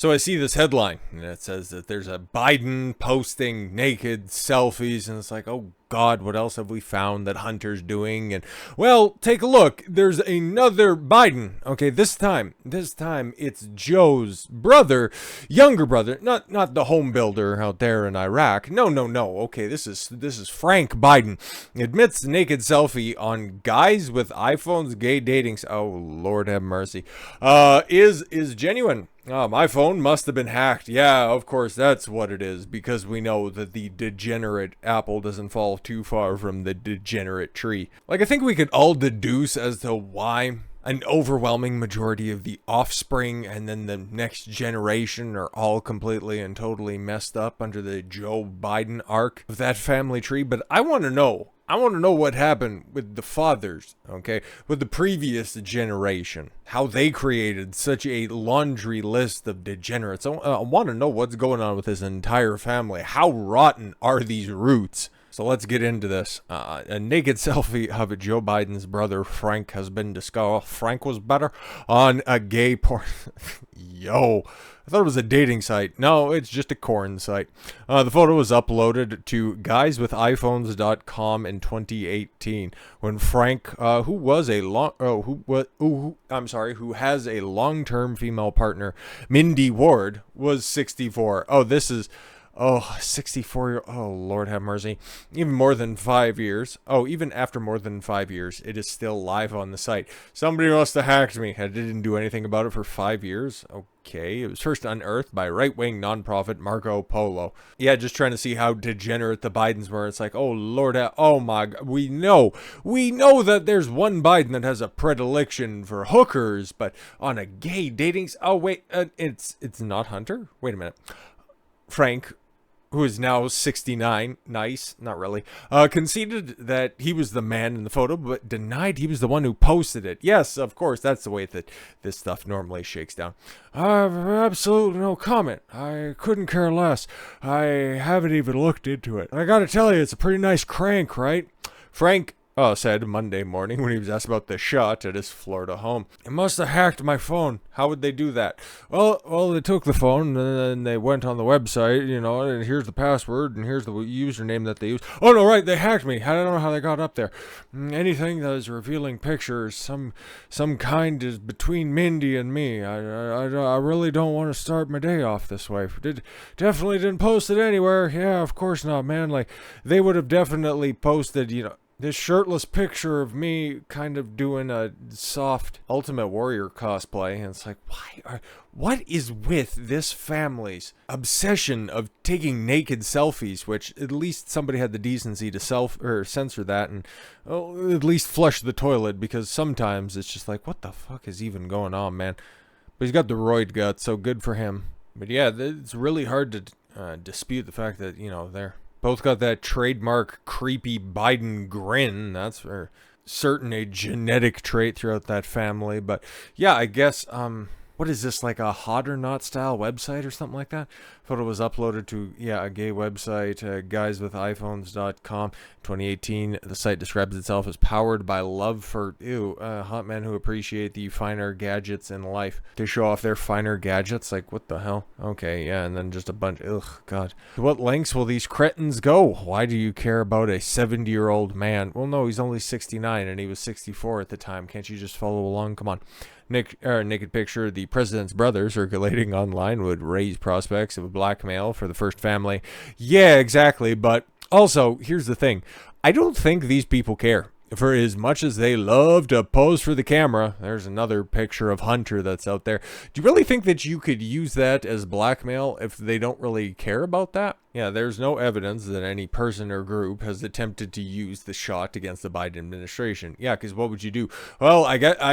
So I see this headline, and it says that there's a Biden posting naked selfies, and it's like, oh God, what else have we found that Hunter's doing? And well, take a look. There's another Biden. Okay, this time it's Joe's brother, younger brother, not the home builder out there in Iraq. No. Okay, this is Frank Biden. Admits naked selfie on guys with iPhones, gay dating. Oh Lord have mercy. Is genuine. My phone must have been hacked. Yeah, of course, that's what it is, because we know that the degenerate apple doesn't fall too far from the degenerate tree. Like, I think we could all deduce as to why an overwhelming majority of the offspring and then the next generation are all completely and totally messed up under the Joe Biden arc of that family tree. But I want to know. I want to know what happened with the fathers, okay, with the previous generation, how they created such a laundry list of degenerates. I want to know what's going on with this entire family. How rotten are these roots? So let's get into this. A naked selfie of Joe Biden's brother Frank has been discovered. Frank was better on a gay porn. Yo, I thought it was a dating site. No, it's just a corn site. The photo was uploaded to guyswithiPhones.com in 2018 when Frank, who has a long-term female partner, Mindy Ward, was 64. Oh, this is. Oh, 64 oh, Lord have mercy. Even more than 5 years. Oh, even after more than 5 years, it is still live on the site. Somebody must have hacked me. I didn't do anything about it for 5 years. Okay, it was first unearthed by right-wing nonprofit Marco Polo. Yeah, just trying to see how degenerate the Bidens were. It's like, oh Lord, oh my God, we know that there's one Biden that has a predilection for hookers, but on a gay dating. Oh wait, it's not Hunter. Wait a minute, Frank, who is now 69, nice, not really, conceded that he was the man in the photo, but denied he was the one who posted it. Yes, of course, that's the way that this stuff normally shakes down. Absolutely no comment. I couldn't care less. I haven't even looked into it. I gotta tell you, it's a pretty nice crank, right? Frank said Monday morning when he was asked about the shot at his Florida home. It must have hacked my phone. How would they do that? Well, they took the phone and then they went on the website, and here's the password and here's the username that they used. Oh, no, right, they hacked me. I don't know how they got up there. Anything that is revealing pictures, some kind is between Mindy and me. I really don't want to start my day off this way. Definitely didn't post it anywhere. Yeah, of course not, man. Like, they would have definitely posted, this shirtless picture of me kind of doing a soft Ultimate Warrior cosplay, and it's like, what is with this family's obsession of taking naked selfies, which at least somebody had the decency to censor that and at least flush the toilet, because sometimes it's just like, what the fuck is even going on, man? But he's got the roid gut, so good for him. But yeah, it's really hard to dispute the fact that, they're both got that trademark creepy Biden grin. That's for certain a genetic trait throughout that family. But yeah, I guess, what is this, like a hot or not style website or something like that? Photo was uploaded to, a gay website, guyswithiPhones.com. 2018, the site describes itself as powered by love for, hot men who appreciate the finer gadgets in life. To show off their finer gadgets, like, what the hell? Okay, yeah, and then just a bunch, God. To what lengths will these cretins go? Why do you care about a 70-year-old man? Well, no, he's only 69, and he was 64 at the time. Can't you just follow along? Come on. Naked picture of the president's brother circulating online would raise prospects of blackmail for the first family. Yeah, exactly. But also, here's the thing. I don't think these people care. For as much as they love to pose for the camera, there's another picture of Hunter that's out there. Do you really think that you could use that as blackmail if they don't really care about that? Yeah, there's no evidence that any person or group has attempted to use the shot against the Biden administration. Yeah, because what would you do? Well,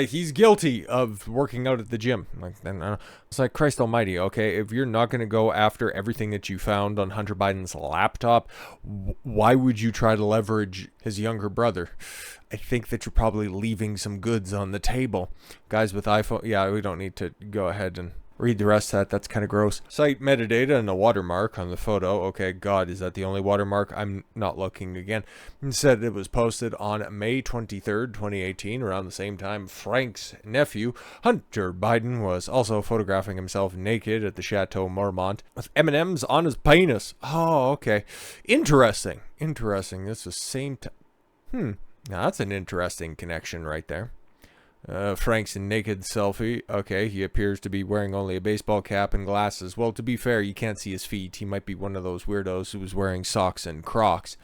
he's guilty of working out at the gym. It's like, Christ almighty, okay? If you're not going to go after everything that you found on Hunter Biden's laptop, why would you try to leverage his younger brother? I think that you're probably leaving some goods on the table. Guys with iPhone, yeah, we don't need to go ahead and read the rest of that. That's kind of gross. Site metadata and a watermark on the photo. Okay, God, is that the only watermark? I'm not looking again. It said it was posted on May 23rd, 2018, around the same time Frank's nephew, Hunter Biden, was also photographing himself naked at the Chateau Marmont with M&Ms on his penis. Oh, okay. Interesting. This is same time. Now that's an interesting connection right there. Frank's naked selfie. Okay, he appears to be wearing only a baseball cap and glasses. Well, to be fair, you can't see his feet. He might be one of those weirdos who was wearing socks and Crocs.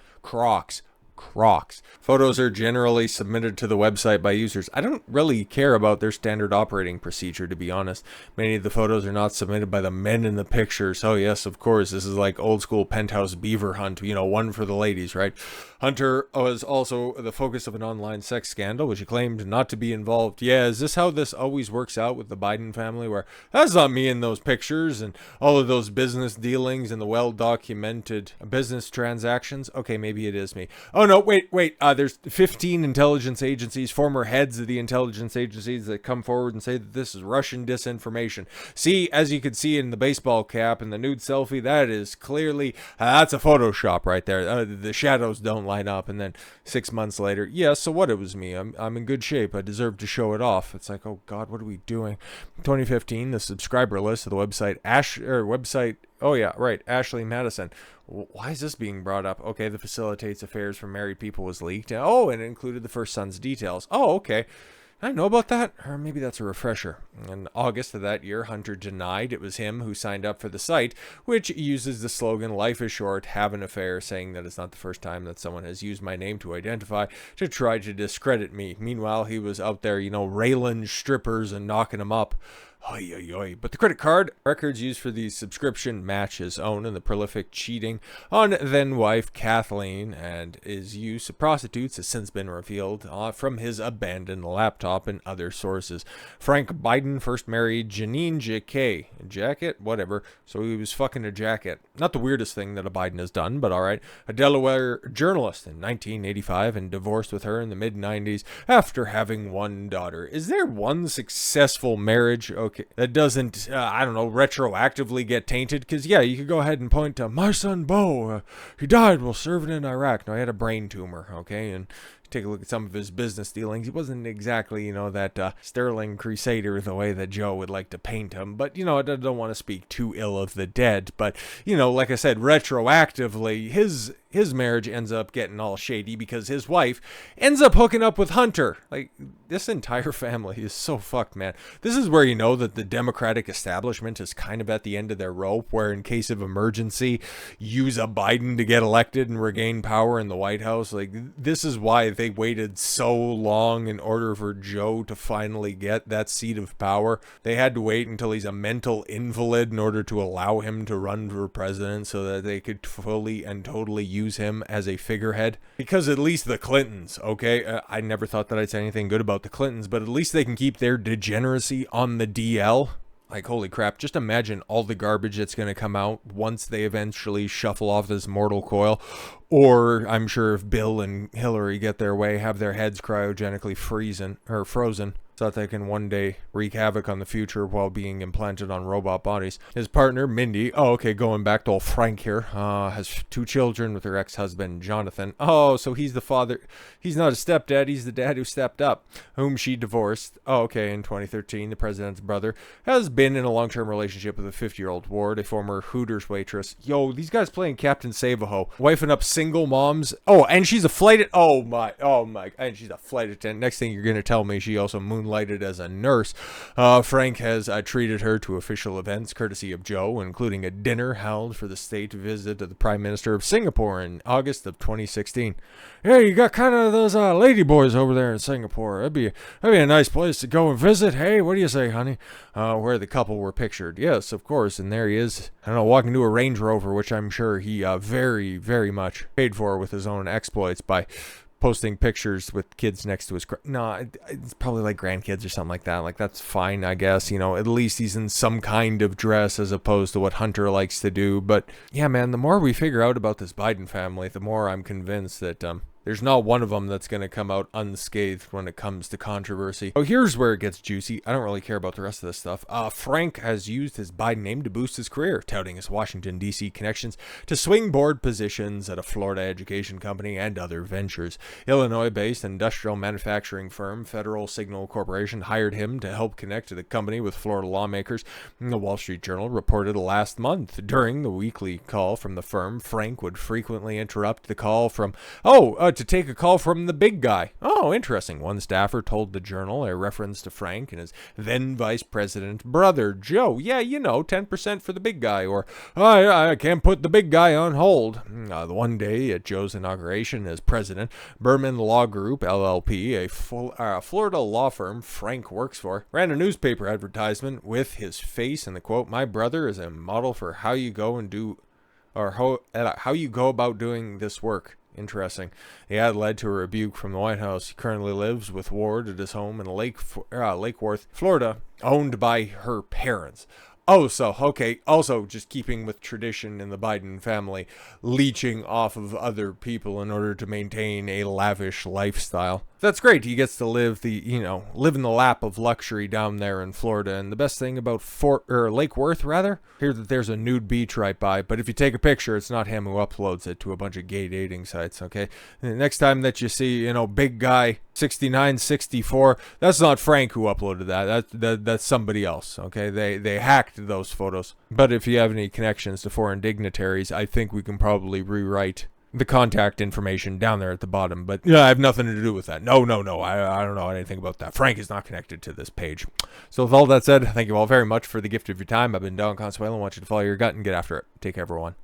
Photos are generally submitted to the website by users. I don't really care about their standard operating procedure, to be honest. Many of the photos are not submitted by the men in the pictures. Oh yes, of course, this is like old school penthouse beaver hunt, one for the ladies, right? Hunter was also the focus of an online sex scandal, which he claimed not to be involved. Yeah, is this how this always works out with the Biden family, where that's not me in those pictures and all of those business dealings and the well-documented business transactions? Okay, maybe it is me. Oh no, wait. There's 15 intelligence agencies, former heads of the intelligence agencies, that come forward and say that this is Russian disinformation. See, as you can see in the baseball cap and the nude selfie, that is clearly, that's a Photoshop right there. The shadows don't line up. And then 6 months later, yeah, so what? It was me. I'm in good shape. I deserve to show it off. It's like, oh God, what are we doing? 2015, the subscriber list of the website Ashley Madison. Why is this being brought up? Okay, the facilitates affairs for married people was leaked. Oh, and it included the first son's details. Oh, okay. I know about that, or maybe that's a refresher. In August of that year, Hunter denied it was him who signed up for the site, which uses the slogan, "Life is short, have an affair," saying that it's not the first time that someone has used my name to identify to try to discredit me. Meanwhile, he was out there, railing strippers and knocking them up. Oy, oy, oy. But the credit card records used for the subscription match his own and the prolific cheating on then-wife Kathleen, and his use of prostitutes has since been revealed from his abandoned laptop and other sources. Frank Biden first married Janine Jacket, whatever, so he was fucking a jacket. Not the weirdest thing that a Biden has done, but alright. A Delaware journalist in 1985 and divorced with her in the mid-90s after having one daughter. Is there one successful marriage? Okay, that doesn't, retroactively get tainted, because, yeah, you could go ahead and point to my son Bo, he died while serving in Iraq. No, he had a brain tumor, okay, and take a look at some of his business dealings. He wasn't exactly, that sterling crusader the way that Joe would like to paint him, but, I don't want to speak too ill of the dead, but, like I said, retroactively, his marriage ends up getting all shady because his wife ends up hooking up with Hunter. Like, this entire family is so fucked, man. This is where you know that the Democratic establishment is kind of at the end of their rope, where in case of emergency, use a Biden to get elected and regain power in the White House. Like, this is why they waited so long in order for Joe to finally get that seat of power. They had to wait until he's a mental invalid in order to allow him to run for president, so that they could fully and totally use him as a figurehead. Because at least the Clintons, okay, I never thought that I'd say anything good about the Clintons, but at least they can keep their degeneracy on the DL. Like, holy crap, just imagine all the garbage that's going to come out once they eventually shuffle off this mortal coil. Or, I'm sure if Bill and Hillary get their way, have their heads cryogenically frozen, so that they can one day wreak havoc on the future while being implanted on robot bodies. His partner, Mindy, going back to old Frank here, has 2 children with her ex-husband, Jonathan. Oh, so he's the father. He's not a stepdad, he's the dad who stepped up, whom she divorced. In 2013, the president's brother has been in a long-term relationship with a 50-year-old ward, a former Hooters waitress. Yo, these guys playing Captain Save-A-Ho, wifing up single moms. Oh, and she's a flight, and she's a flight attendant. Next thing you're going to tell me, she also moonlighted as a nurse. Frank has treated her to official events courtesy of Joe, including a dinner held for the state visit of the Prime Minister of Singapore in August of 2016. Yeah, you got kind of those lady boys over there in Singapore. That'd be a nice place to go and visit. Hey, what do you say, honey? Where the couple were pictured. Yes, of course, and there he is. I don't know, walking to a Range Rover, which I'm sure he very, very much paid for with his own exploits by posting pictures with kids next to his it's probably like grandkids or something like that. Like, that's fine, I guess. At least he's in some kind of dress as opposed to what Hunter likes to do. But yeah, man, the more we figure out about this Biden family, the more I'm convinced that There's not one of them that's going to come out unscathed when it comes to controversy. Oh, here's where it gets juicy. I don't really care about the rest of this stuff. Frank has used his Biden name to boost his career, touting his Washington, D.C. connections to swing board positions at a Florida education company and other ventures. Illinois-based industrial manufacturing firm Federal Signal Corporation hired him to help connect the company with Florida lawmakers. The Wall Street Journal reported last month. During the weekly call from the firm, Frank would frequently interrupt the call from, to take a call from the big guy. Oh, interesting. One staffer told the Journal, a reference to Frank and his then vice president brother, Joe. Yeah, 10% for the big guy, or I can't put the big guy on hold. The one day at Joe's inauguration as president, Berman Law Group, LLP, a Florida law firm Frank works for, ran a newspaper advertisement with his face in the quote, "My brother is a model for how you go and do, or how you go about doing this work." Interesting. The ad led to a rebuke from the White House. He currently lives with Ward at his home in Lake Worth, Florida, owned by her parents. Okay. Also, just keeping with tradition in the Biden family, leeching off of other people in order to maintain a lavish lifestyle. That's great. He gets to live live in the lap of luxury down there in Florida. And the best thing about Lake Worth, here that there's a nude beach right by. But if you take a picture, it's not him who uploads it to a bunch of gay dating sites. Okay. And the next time that you see, big guy 6964, that's not Frank who uploaded that. That's somebody else. Okay. They hacked those photos. But if you have any connections to foreign dignitaries, I think we can probably rewrite the contact information down there at the bottom. But I have nothing to do with that. No. I don't know anything about that. Frank is not connected to this page. So with all that said, thank you all very much for the gift of your time. I've been Don Consuelo. I want you to follow your gut and get after it. Take care, everyone.